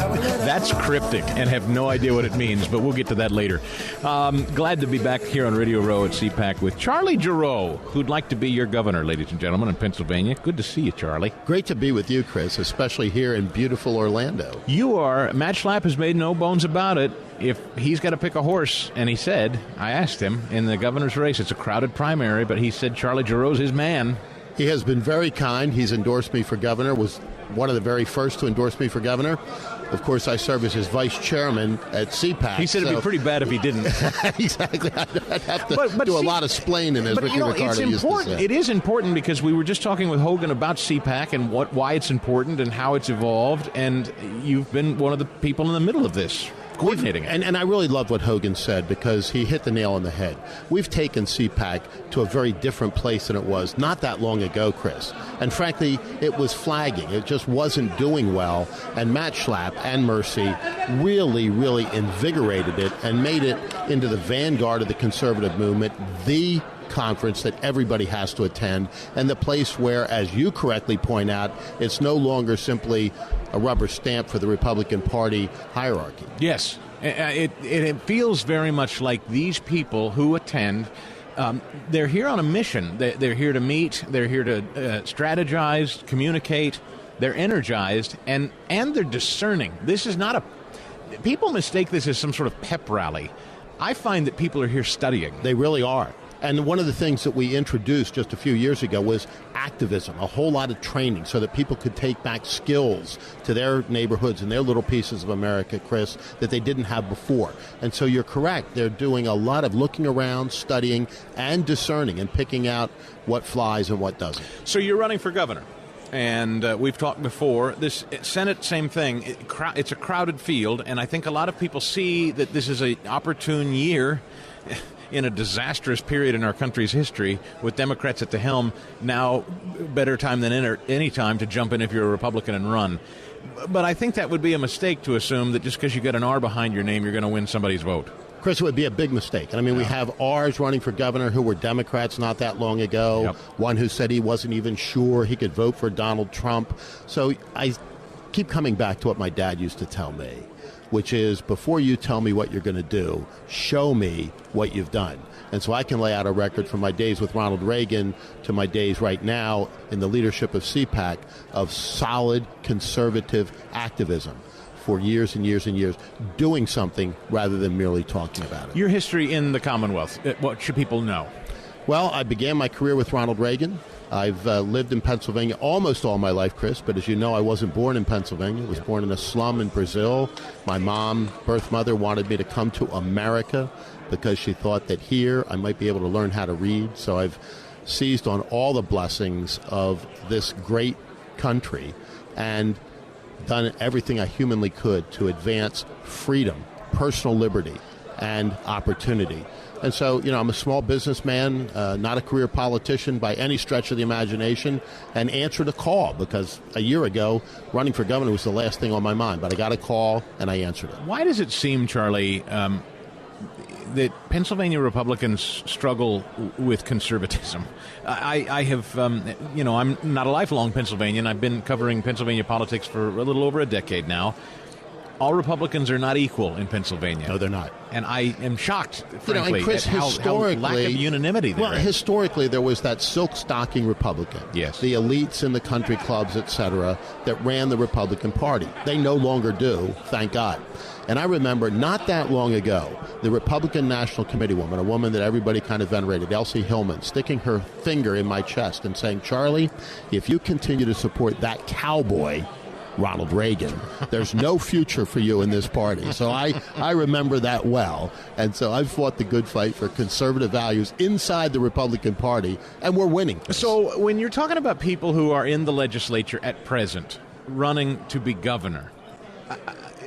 That's cryptic and have no idea what it means, but we'll get to that later. Glad to be back here on Radio Row at CPAC with Charlie Giroux, who'd like to be your governor, ladies and gentlemen, in Pennsylvania. Good to see you, Charlie. Great to be with you, Chris, especially here in beautiful Orlando. You are. Matt Schlapp has made no bones about it. If he's got to pick a horse, and he said, I asked him in the governor's race, it's a crowded primary, but he said Charlie Giroux's his man. He has been very kind. He's endorsed me for governor, was one of the very first to endorse me for governor. Of course, I serve as his vice chairman at CPAC. He said it'd be pretty bad if he didn't. Exactly. I'd have to do a lot of splaining, as Ricky Ricardo used to say. It is important because we were just talking with Hogan about CPAC and why it's important and how it's evolved, and you've been one of the people in the middle of this. Coordinating it. And I really love what Hogan said because he hit the nail on the head. We've taken CPAC to a very different place than it was not that long ago, Chris. And frankly, it was flagging. It just wasn't doing well. And Matt Schlapp and Mercy really, really invigorated it and made it into the vanguard of the conservative movement, the conference that everybody has to attend, and the place where, as you correctly point out, it's no longer simply a rubber stamp for the Republican Party hierarchy. Yes. It feels very much like these people who attend, they're here on a mission. They're here to meet, they're here to strategize, communicate, they're energized, and they're discerning. This is not people mistake this as some sort of pep rally. I find that people are here studying. They really are. And one of the things that we introduced just a few years ago was activism, a whole lot of training so that people could take back skills to their neighborhoods and their little pieces of America, Chris, that they didn't have before. And so you're correct. They're doing a lot of looking around, studying, and discerning and picking out what flies and what doesn't. So you're running for governor. And we've talked before. This Senate, same thing. It's a crowded field, and I think a lot of people see that this is an opportune year in a disastrous period in our country's history with Democrats at the helm. Now, better time than any time to jump in if you're a Republican and run. But I think that would be a mistake to assume that just because you got an R behind your name, you're going to win somebody's vote. Chris, it would be a big mistake. And I mean, we have R's running for governor who were Democrats not that long ago. Yep. One who said he wasn't even sure he could vote for Donald Trump. So I keep coming back to what my dad used to tell me, which is, before you tell me what you're going to do, show me what you've done. And so I can lay out a record from my days with Ronald Reagan to my days right now in the leadership of CPAC of solid conservative activism for years and years and years, doing something rather than merely talking about it. Your history in the Commonwealth, what should people know? Well, I began my career with Ronald Reagan. I've lived in Pennsylvania almost all my life, Chris, but as you know, I wasn't born in Pennsylvania. I was born in a slum in Brazil. My mom, birth mother, wanted me to come to America because she thought that here I might be able to learn how to read. So I've seized on all the blessings of this great country and done everything I humanly could to advance freedom, personal liberty, and opportunity. And so, I'm a small businessman, not a career politician by any stretch of the imagination, and answered a call because a year ago, running for governor was the last thing on my mind. But I got a call, and I answered it. Why does it seem, Charlie, that Pennsylvania Republicans struggle with conservatism? I have, I'm not a lifelong Pennsylvanian. I've been covering Pennsylvania politics for a little over a decade now. All Republicans are not equal in Pennsylvania. No, they're not. And I am shocked, frankly, and Chris, at how lack of unanimity there is. Well, historically, there was that silk stocking Republican. Yes. The elites in the country clubs, et cetera, that ran the Republican Party. They no longer do, thank God. And I remember not that long ago, the Republican National Committee woman, a woman that everybody kind of venerated, Elsie Hillman, sticking her finger in my chest and saying, Charlie, if you continue to support that cowboy, Ronald Reagan, there's no future for you in this party. So I remember that well. And so I've fought the good fight for conservative values inside the Republican Party, and we're winning. So when you're talking about people who are in the legislature at present, running to be governor,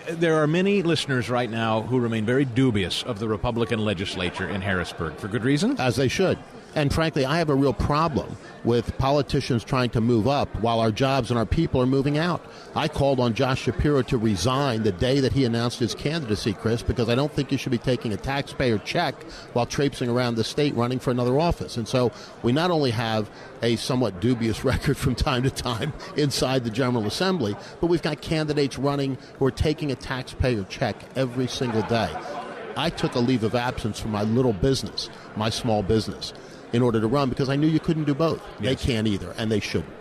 there are many listeners right now who remain very dubious of the Republican legislature in Harrisburg, for good reason. As they should. And frankly, I have a real problem with politicians trying to move up while our jobs and our people are moving out. I called on Josh Shapiro to resign the day that he announced his candidacy, Chris, because I don't think you should be taking a taxpayer check while traipsing around the state running for another office. And so we not only have a somewhat dubious record from time to time inside the General Assembly, but we've got candidates running who are taking a taxpayer check every single day. I took a leave of absence from my little business, my small business, in order to run because I knew you couldn't do both. Yes. They can't either, and they shouldn't.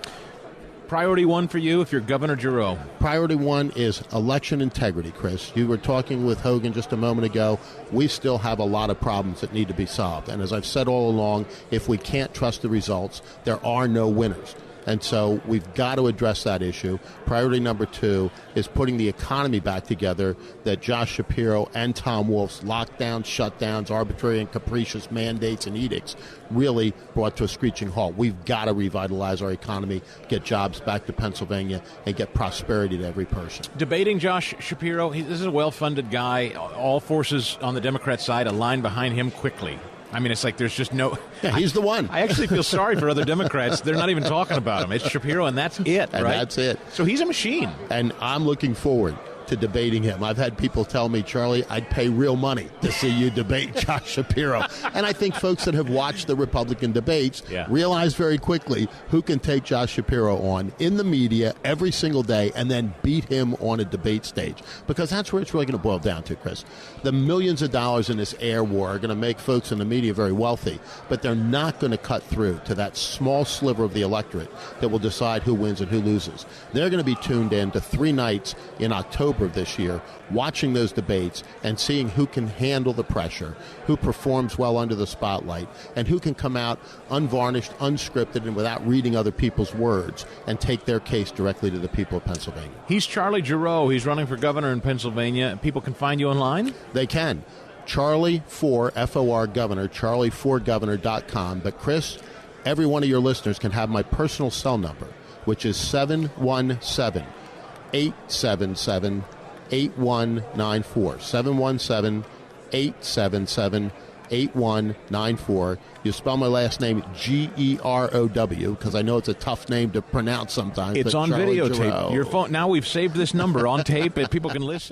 Priority one for you if you're Governor Giroux? Priority one is election integrity, Chris. You were talking with Hogan just a moment ago. We still have a lot of problems that need to be solved. And as I've said all along, if we can't trust the results, there are no winners. And so we've got to address that issue. Priority number two is putting the economy back together that Josh Shapiro and Tom Wolf's lockdowns, shutdowns, arbitrary and capricious mandates and edicts really brought to a screeching halt. We've got to revitalize our economy, get jobs back to Pennsylvania, and get prosperity to every person. Debating Josh Shapiro, this is a well-funded guy. All forces on the Democrat side align behind him quickly. I mean, it's like there's just no... Yeah, he's the one. I actually feel sorry for other Democrats. They're not even talking about him. It's Shapiro, and that's it, and right? That's it. So he's a machine. And I'm looking forward to debating him. I've had people tell me, Charlie, I'd pay real money to see you debate Josh Shapiro. And I think folks that have watched the Republican debates realize very quickly who can take Josh Shapiro on in the media every single day and then beat him on a debate stage. Because that's where it's really going to boil down to, Chris. The millions of dollars in this air war are going to make folks in the media very wealthy, but they're not going to cut through to that small sliver of the electorate that will decide who wins and who loses. They're going to be tuned in to 3 nights in October of this year, watching those debates and seeing who can handle the pressure, who performs well under the spotlight, and who can come out unvarnished, unscripted, and without reading other people's words and take their case directly to the people of Pennsylvania. He's Charlie Giroux. He's running for governor in Pennsylvania. People can find you online? They can. Charlie for F-O-R Governor, charlieforgovernor.com. But Chris, every one of your listeners can have my personal cell number, which is 717 877 8194. 717 877 8194. You spell my last name G-E-R-O-W because I know it's a tough name to pronounce sometimes. It's on videotape. Your phone. Now we've saved this number on tape and people can listen.